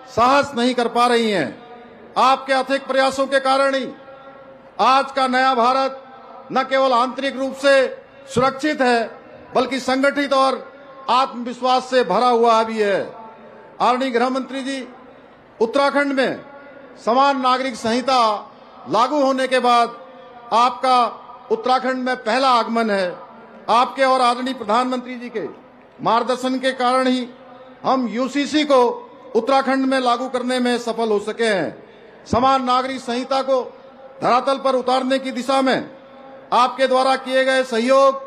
साहस नहीं कर पा रही हैं। आपके अथक प्रयासों के कारण ही आज का नया भारत न केवल आंतरिक रूप से सुरक्षित है, बल्कि संगठित और आत्मविश्वास से भरा हुआ भी है। आदरणीय गृह मंत्री जी, उत्तराखंड में समान नागरिक संहिता लागू होने के बाद आपका उत्तराखंड में पहला आगमन है। आपके और आदरणीय प्रधानमंत्री जी के मार्गदर्शन के कारण ही हम यूसीसी को उत्तराखंड में लागू करने में सफल हो सके हैं। समान नागरिक संहिता को धरातल पर उतारने की दिशा में आपके द्वारा किए गए सहयोग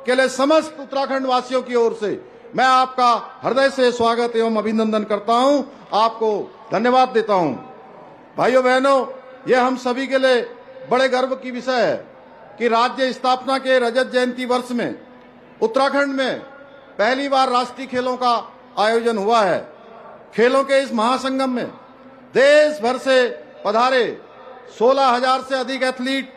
के लिए समस्त उत्तराखंड वासियों की ओर से मैं आपका हृदय से स्वागत एवं अभिनंदन करता हूं, आपको धन्यवाद देता हूं। भाइयों बहनों, यह हम सभी के लिए बड़े गर्व की विषय है कि राज्य स्थापना के रजत जयंती वर्ष में उत्तराखंड में पहली बार राष्ट्रीय खेलों का आयोजन हुआ है। खेलों के इस महासंगम में देश भर से पधारे 16,000 से अधिक एथलीट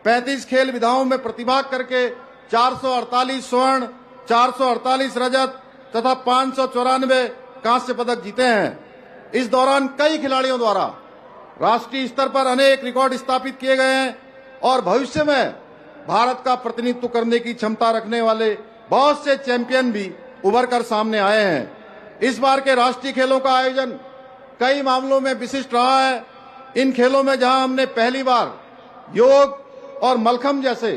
35 खेल विधाओं में प्रतिभाग करके 448 स्वर्ण, 448 रजत तथा 594 कांस्य पदक जीते हैं। इस दौरान कई खिलाड़ियों द्वारा राष्ट्रीय स्तर पर अनेक रिकॉर्ड स्थापित किए गए हैं और भविष्य में भारत का प्रतिनिधित्व करने की क्षमता रखने वाले बहुत से चैंपियन भी उभर कर सामने आए हैं। इस बार के राष्ट्रीय खेलों का आयोजन कई मामलों में विशिष्ट रहा है। इन खेलों में जहां हमने पहली बार योग और मलखम्ब जैसे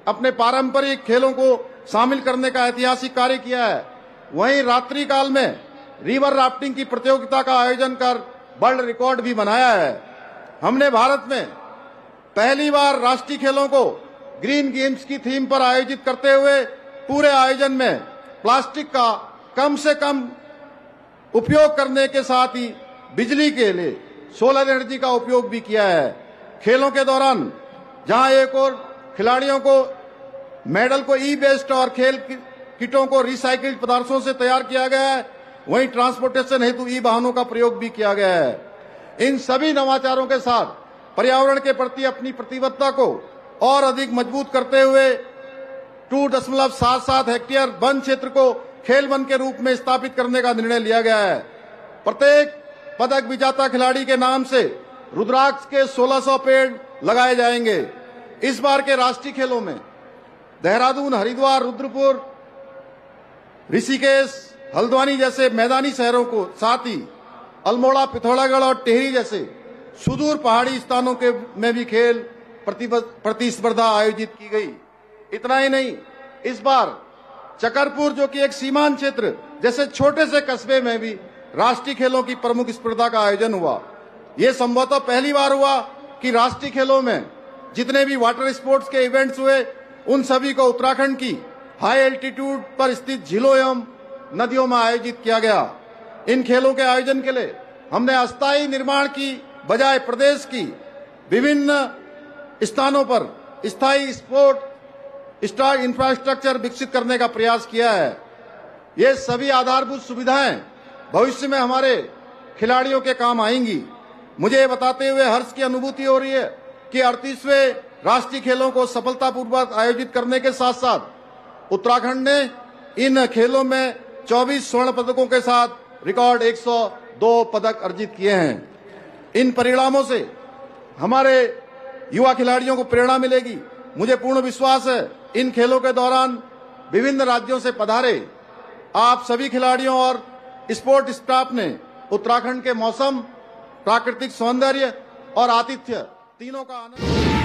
अपने पारंपरिक खेलों को शामिल करने का ऐतिहासिक कार्य किया है, वहीं रात्रि काल में रिवर राफ्टिंग की प्रतियोगिता का आयोजन कर वर्ल्ड रिकॉर्ड भी बनाया है। हमने भारत में पहली बार राष्ट्रीय खेलों को ग्रीन गेम्स की थीम पर आयोजित करते हुए पूरे आयोजन में प्लास्टिक का कम से कम उपयोग करने के साथ ही बिजली के लिए सोलर एनर्जी का उपयोग भी किया है। खेलों के दौरान जहां एक और खिलाड़ियों को मेडल को ई वेस्ट और खेल किटों को रिसाइकिल्ड पदार्थों से तैयार किया गया है, वहीं ट्रांसपोर्टेशन हेतु ई वाहनों का प्रयोग भी किया गया है। इन सभी नवाचारों के साथ पर्यावरण के प्रति अपनी प्रतिबद्धता को और अधिक मजबूत करते हुए 2.77 हेक्टेयर वन क्षेत्र को खेल वन के रूप में स्थापित करने का निर्णय लिया गया है। प्रत्येक पदक विजेता खिलाड़ी के नाम से रुद्राक्ष के 1600 पेड़ लगाए जाएंगे। इस बार के राष्ट्रीय खेलों में देहरादून, हरिद्वार, रुद्रपुर, ऋषिकेश, हल्द्वानी जैसे मैदानी शहरों को साथ ही अल्मोड़ा, पिथौरागढ़ और टिहरी जैसे सुदूर पहाड़ी स्थानों के में भी खेल प्रतिस्पर्धा आयोजित की गई। इतना ही नहीं, इस बार चकरपुर जो कि एक सीमांत क्षेत्र जैसे छोटे से कस्बे में भी राष्ट्रीय खेलों की प्रमुख स्पर्धा का आयोजन हुआ। ये संभवतः पहली बार हुआ कि राष्ट्रीय खेलों में जितने भी वाटर स्पोर्ट्स के इवेंट्स हुए उन सभी को उत्तराखंड की हाई एल्टीट्यूड पर स्थित झीलों एवं नदियों में आयोजित किया गया। इन खेलों के आयोजन के लिए हमने अस्थायी निर्माण की बजाय प्रदेश की विभिन्न स्थानों पर स्थायी स्पोर्ट स्टार इंफ्रास्ट्रक्चर विकसित करने का प्रयास किया है। ये सभी आधारभूत सुविधाएं भविष्य में हमारे खिलाड़ियों के काम आएंगी। मुझे बताते हुए हर्ष की अनुभूति हो रही है कि 38वें राष्ट्रीय खेलों को सफलतापूर्वक आयोजित करने के साथ साथ उत्तराखंड ने इन खेलों में 24 स्वर्ण पदकों के साथ रिकॉर्ड 102 पदक अर्जित किए हैं। इन परिणामों से हमारे युवा खिलाड़ियों को प्रेरणा मिलेगी। मुझे पूर्ण विश्वास है इन खेलों के दौरान विभिन्न राज्यों से पधारे आप सभी खिलाड़ियों और स्पोर्ट स्टाफ ने उत्तराखंड के मौसम, प्राकृतिक सौंदर्य और आतिथ्य तीनों का आनंद